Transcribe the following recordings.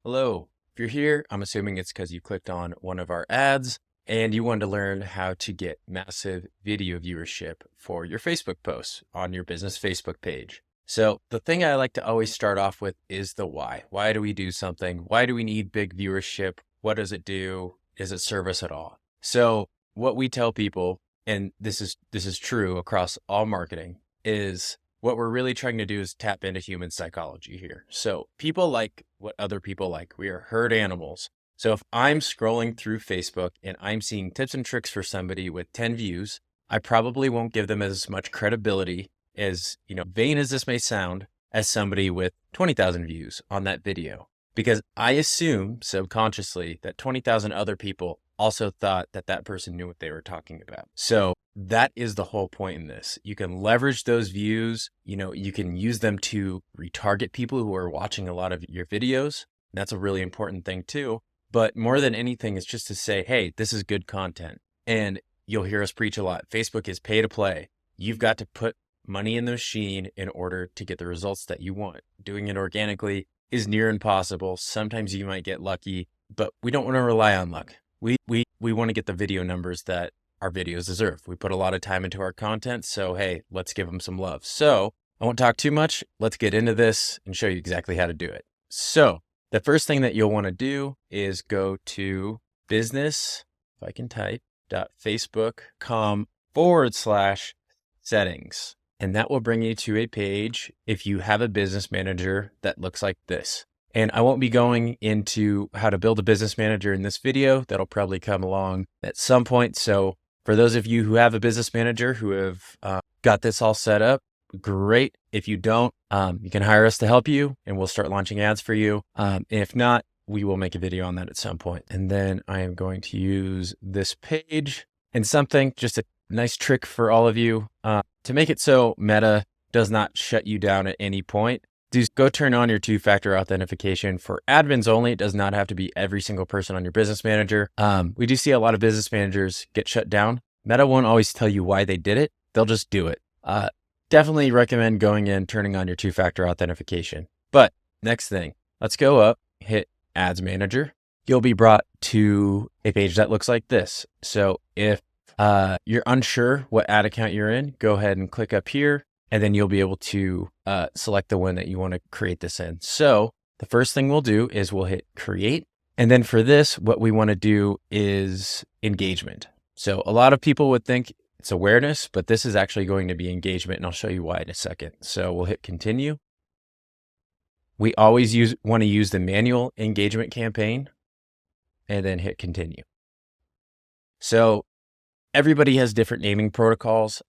Hello. If you're here, I'm assuming it's because you clicked on one of our ads and you wanted to learn how to get massive video viewership for your Facebook posts on your business Facebook page. So the thing I like to always start off with is the why. Why do we do something? Why do we need big viewership? What does it do? Does it serve us at all? So what we tell people, and this is true across all marketing, is what we're really trying to do is tap into human psychology here. So people like what other people like. We are herd animals. So if I'm scrolling through Facebook and I'm seeing tips and tricks for somebody with 10 views, I probably won't give them as much credibility as, vain as this may sound, as somebody with 20,000 views on that video. Because I assume subconsciously that 20,000 other people also thought that that person knew what they were talking about. So that is the whole point in this. You can leverage those views, you can use them to retarget people who are watching a lot of your videos. That's a really important thing too. But more than anything, it's just to say, hey, this is good content. And you'll hear us preach a lot. Facebook is pay to play. You've got to put money in the machine in order to get the results that you want. Doing it organically is near impossible. Sometimes you might get lucky, but we don't want to rely on luck. We want to get the video numbers that our videos deserve. We put a lot of time into our content, so hey, let's give them some love. So I won't talk too much. Let's get into this and show you exactly how to do it. So the first thing that you'll want to do is go to business, if I can type, facebook.com/settings. And that will bring you to a page if you have a business manager that looks like this. And I won't be going into how to build a business manager in this video. That'll probably come along at some point. So for those of you who have a business manager who have got this all set up, great. If you don't, you can hire us to help you and we'll start launching ads for you. If not, we will make a video on that at some point. And then I am going to use this page and something, just a nice trick for all of you to make it so Meta does not shut you down at any point. Go turn on your two-factor authentication for admins only. It does not have to be every single person on your business manager. We do see a lot of business managers get shut down. Meta won't always tell you why they did it. They'll just do it. Definitely recommend going in, turning on your two-factor authentication. But next thing, let's go up, hit Ads Manager. You'll be brought to a page that looks like this. So if you're unsure what ad account you're in, go ahead and click up here. And then you'll be able to select the one that you want to create this in. So the first thing we'll do is we'll hit create. And then for this, what we want to do is engagement. So a lot of people would think it's awareness, but this is actually going to be engagement. And I'll show you why in a second. So we'll hit continue. We always want to use the manual engagement campaign and then hit continue. So everybody has different naming protocols.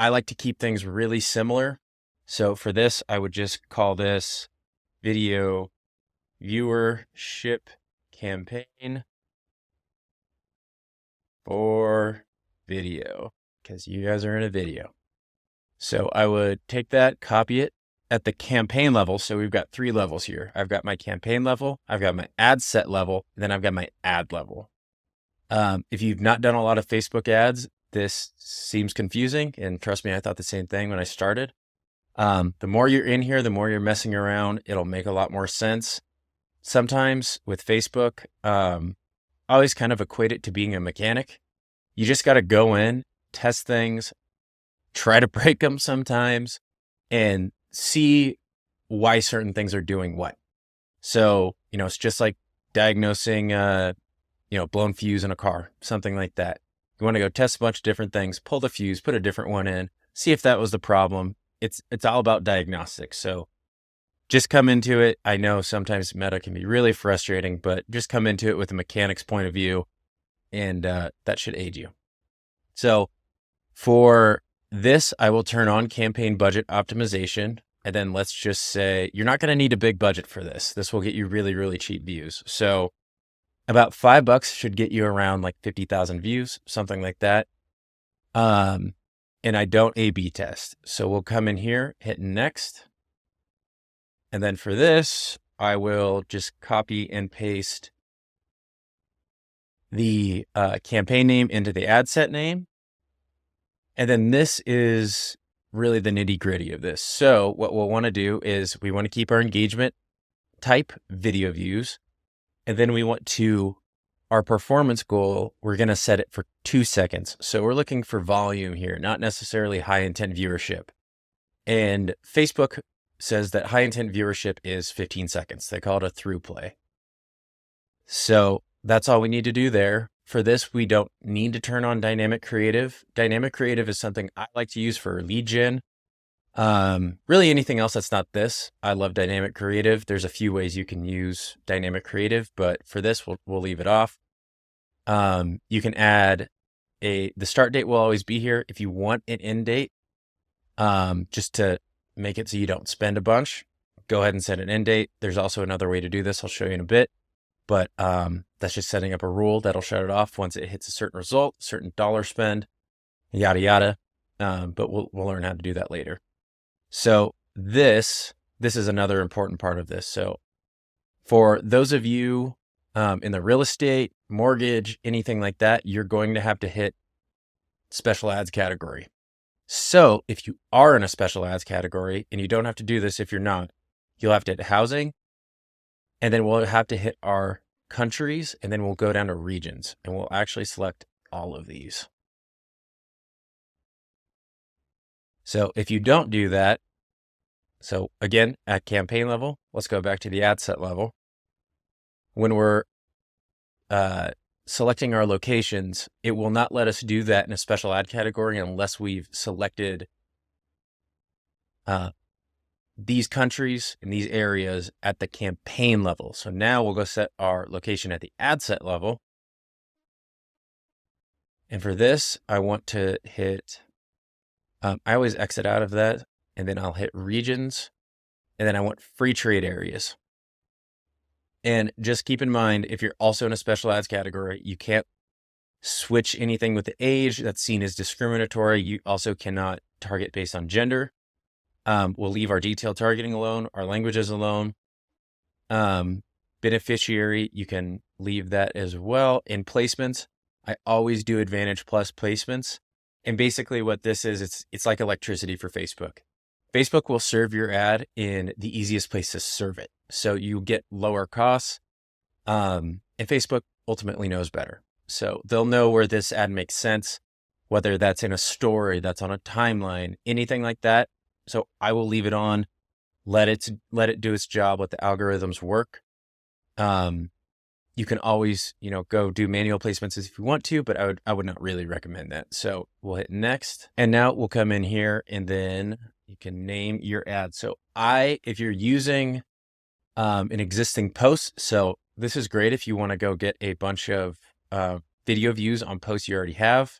I like to keep things really similar. So for this, I would just call this video viewership campaign for video, because you guys are in a video. So I would take that, copy it at the campaign level. So we've got 3 levels here. I've got my campaign level, I've got my ad set level, and then I've got my ad level. If you've not done a lot of Facebook ads, this seems confusing, and trust me, I thought the same thing when I started. The more you're in here, the more you're messing around, it'll make a lot more sense. Sometimes with Facebook, I always kind of equate it to being a mechanic. You just got to go in, test things, try to break them sometimes, and see why certain things are doing what. So, it's just like diagnosing, blown fuse in a car, something like that. You want to go test a bunch of different things, pull the fuse, put a different one in, see if that was the problem. It's all about diagnostics. So just come into it. I know sometimes Meta can be really frustrating, but just come into it with a mechanic's point of view, and that should aid you. So for this, I will turn on campaign budget optimization. And then let's just say you're not going to need a big budget for this. This will get you really, really cheap views. So about $5 should get you around like 50,000 views, something like that. And I don't A/B test. So we'll come in here, hit next. And then for this, I will just copy and paste the campaign name into the ad set name. And then this is really the nitty gritty of this. So what we'll want to do is we want to keep our engagement type video views. And then we want to, our performance goal, we're going to set it for 2 seconds. So we're looking for volume here, not necessarily high intent viewership. And Facebook says that high intent viewership is 15 seconds. They call it a through play. So that's all we need to do there. For this, we don't need to turn on dynamic creative. Dynamic creative is something I like to use for lead gen. Really anything else that's not this. I love dynamic creative. There's a few ways you can use dynamic creative, but for this, we'll leave it off. You can add the start date will always be here. If you want an end date, just to make it so you don't spend a bunch, go ahead and set an end date. There's also another way to do this. I'll show you in a bit, but, that's just setting up a rule that'll shut it off once it hits a certain result, certain dollar spend, yada, yada. But we'll learn how to do that later. So this is another important part of this. So for those of you in the real estate, mortgage, anything like that, you're going to have to hit special ads category. So if you are in a special ads category, and you don't have to do this if you're not, you'll have to hit housing, and then we'll have to hit our countries, and then we'll go down to regions, and we'll actually select all of these. So if you don't do that, so again, at campaign level, let's go back to the ad set level. When we're selecting our locations, it will not let us do that in a special ad category unless we've selected these countries and these areas at the campaign level. So now we'll go set our location at the ad set level. And for this, I want to hit, I always exit out of that, and then I'll hit regions, and then I want free trade areas. And just keep in mind, if you're also in a special ads category, you can't switch anything with the age. That's seen as discriminatory. You also cannot target based on gender. We'll leave our detailed targeting alone, our languages alone. Beneficiary, you can leave that as well. In placements, I always do Advantage Plus placements. And basically what this is, it's like electricity for Facebook. Facebook will serve your ad in the easiest place to serve it. So you get lower costs, and Facebook ultimately knows better. So they'll know where this ad makes sense, whether that's in a story, that's on a timeline, anything like that. So I will leave it on, let it do its job, let the algorithms work. You can always, go do manual placements if you want to, but I would not really recommend that. So we'll hit next. And now we'll come in here, and then you can name your ad. So if you're using an existing post, so this is great if you want to go get a bunch of video views on posts you already have.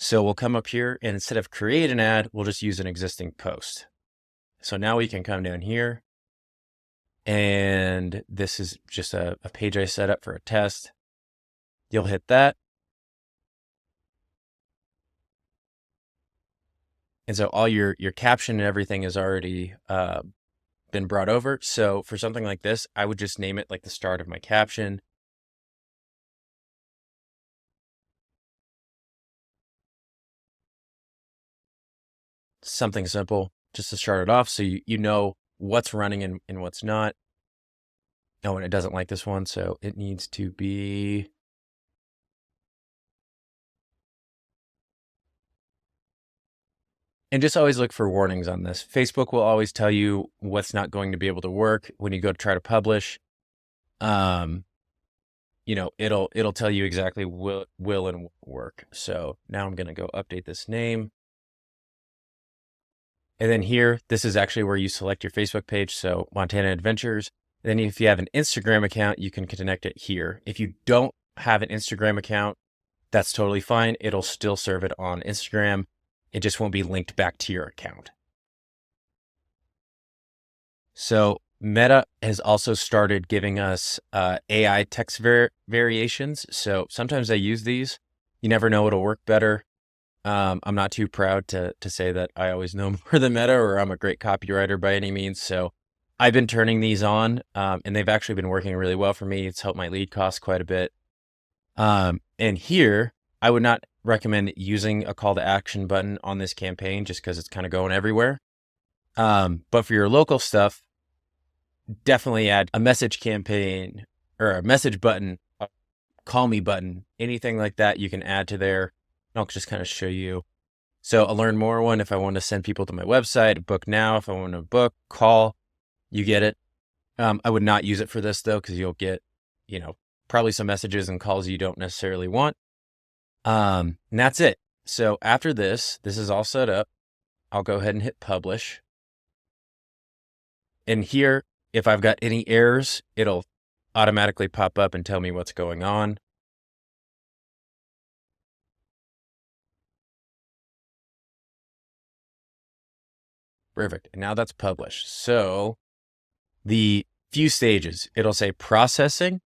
So we'll come up here, and instead of create an ad, we'll just use an existing post. So now we can come down here, and this is just a page I set up for a test. You'll hit that. And so all your caption and everything has already been brought over. So for something like this, I would just name it like the start of my caption. Something simple just to start it off, so you know what's running and what's not. Oh, and it doesn't like this one, so it needs to be. And just always look for warnings on this. Facebook will always tell you what's not going to be able to work when you go to try to publish. It'll tell you exactly will and won't work. So now I'm going to go update this name. And then here, this is actually where you select your Facebook page. So Montana Adventures. And then if you have an Instagram account, you can connect it here. If you don't have an Instagram account, that's totally fine. It'll still serve it on Instagram. It just won't be linked back to your account. So Meta has also started giving us AI text variations. So sometimes I use these. You never know, it'll work better. I'm not too proud to say that I always know more than Meta, or I'm a great copywriter by any means. So I've been turning these on, and they've actually been working really well for me. It's helped my lead costs quite a bit. And here, I would not recommend using a call to action button on this campaign just because it's kind of going everywhere. But for your local stuff, definitely add a message campaign or a message button, a call me button, anything like that you can add to there. I'll just kind of show you. So a learn more one, if I want to send people to my website, book now, if I want to book, call, you get it. I would not use it for this though, because you'll get, probably some messages and calls you don't necessarily want. And that's it. So after this is all set up. I'll go ahead and hit publish. And here, if I've got any errors, it'll automatically pop up and tell me what's going on. Perfect. And now that's published. So the few stages, it'll say processing,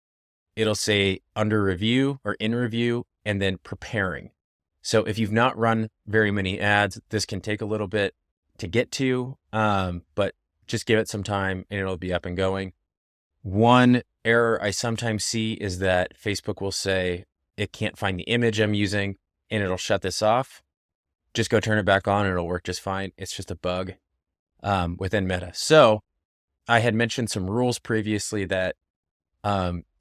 it'll say under review or in review, and then preparing. So if you've not run very many ads, this can take a little bit to get to, but just give it some time and it'll be up and going. One error I sometimes see is that Facebook will say it can't find the image I'm using and it'll shut this off. Just go turn it back on and it'll work just fine. It's just a bug within Meta. So I had mentioned some rules previously that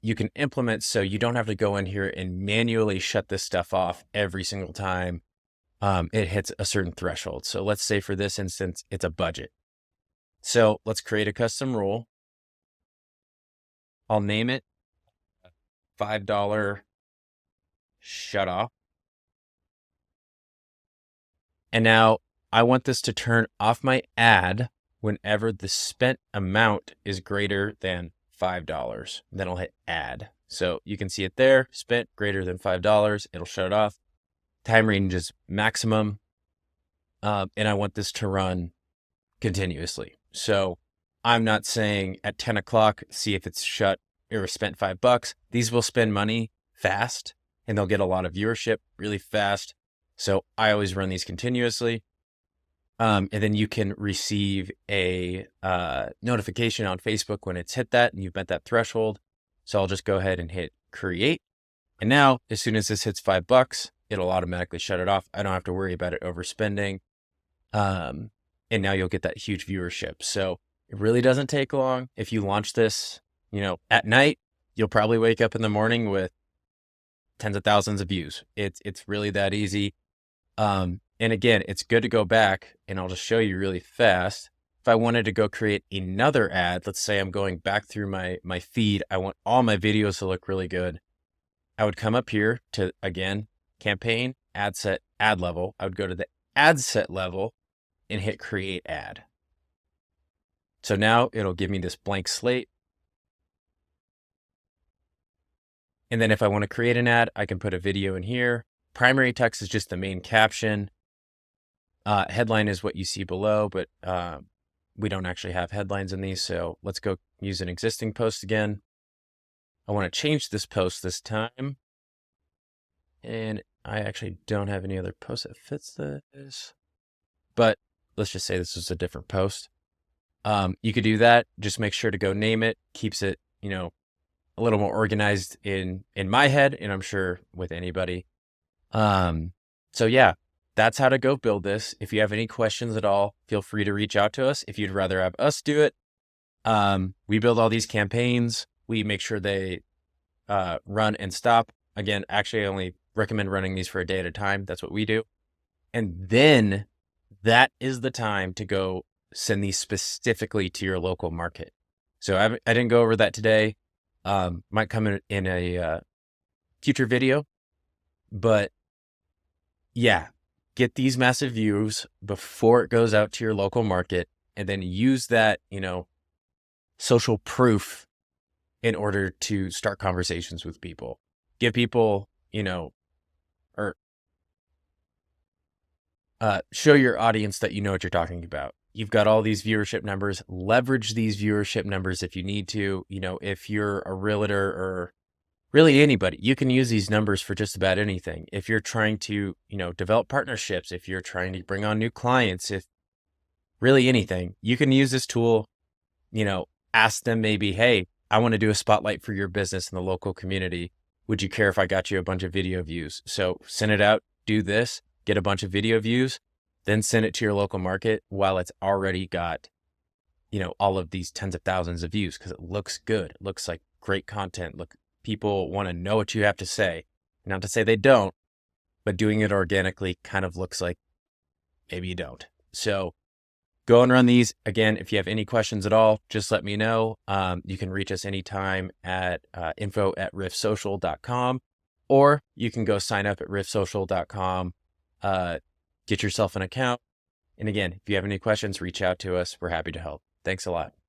you can implement so you don't have to go in here and manually shut this stuff off every single time it hits a certain threshold. So let's say for this instance, it's a budget. So let's create a custom rule. I'll name it $5 shut off. And now I want this to turn off my ad whenever the spent amount is greater than $5. Then I'll hit add. So you can see it there, spent greater than $5. It'll shut it off. Time range is maximum. And I want this to run continuously. So I'm not saying at 10 o'clock, see if it's shut or spent $5. These will spend money fast and they'll get a lot of viewership really fast. So I always run these continuously. And then you can receive a notification on Facebook when it's hit that and you've met that threshold. So I'll just go ahead and hit create. And now as soon as this hits $5, it'll automatically shut it off. I don't have to worry about it overspending. And now you'll get that huge viewership. So it really doesn't take long. If you launch this, at night, you'll probably wake up in the morning with tens of thousands of views. It's really that easy. And again, it's good to go back and I'll just show you really fast. If I wanted to go create another ad, let's say I'm going back through my feed. I want all my videos to look really good. I would come up here to, again, campaign, ad set, ad level. I would go to the ad set level and hit create ad. So now it'll give me this blank slate. And then if I want to create an ad, I can put a video in here. Primary text is just the main caption. Headline is what you see below, but we don't actually have headlines in these. So let's go use an existing post again. I want to change this post this time. And I actually don't have any other post that fits this. But let's just say this is a different post. You could do that. Just make sure to go name it. Keeps it, a little more organized in my head, and I'm sure with anybody. So yeah, that's how to go build this. If you have any questions at all, feel free to reach out to us. If you'd rather have us do it, we build all these campaigns. We make sure they run and stop. Again, actually, I only recommend running these for a day at a time. That's what we do. And then that is the time to go send these specifically to your local market. So I didn't go over that today. Might come in a future video, but yeah, get these massive views before it goes out to your local market, and then use that, social proof in order to start conversations with people. Give people, or show your audience that you know what you're talking about. You've got all these viewership numbers. Leverage these viewership numbers if you need to. If you're a realtor or really anybody, you can use these numbers for just about anything. If you're trying to, develop partnerships, if you're trying to bring on new clients, if really anything, you can use this tool. Ask them maybe, hey, I want to do a spotlight for your business in the local community. Would you care if I got you a bunch of video views? So send it out, do this, get a bunch of video views, then send it to your local market while it's already got all of these tens of thousands of views because it looks good. It looks like great content. Look, people want to know what you have to say. Not to say they don't, but doing it organically kind of looks like maybe you don't. So go and run these. Again, if you have any questions at all, just let me know. You can reach us anytime at info@riffsocial.com, or you can go sign up at riffsocial.com, get yourself an account. And again, if you have any questions, reach out to us. We're happy to help. Thanks a lot.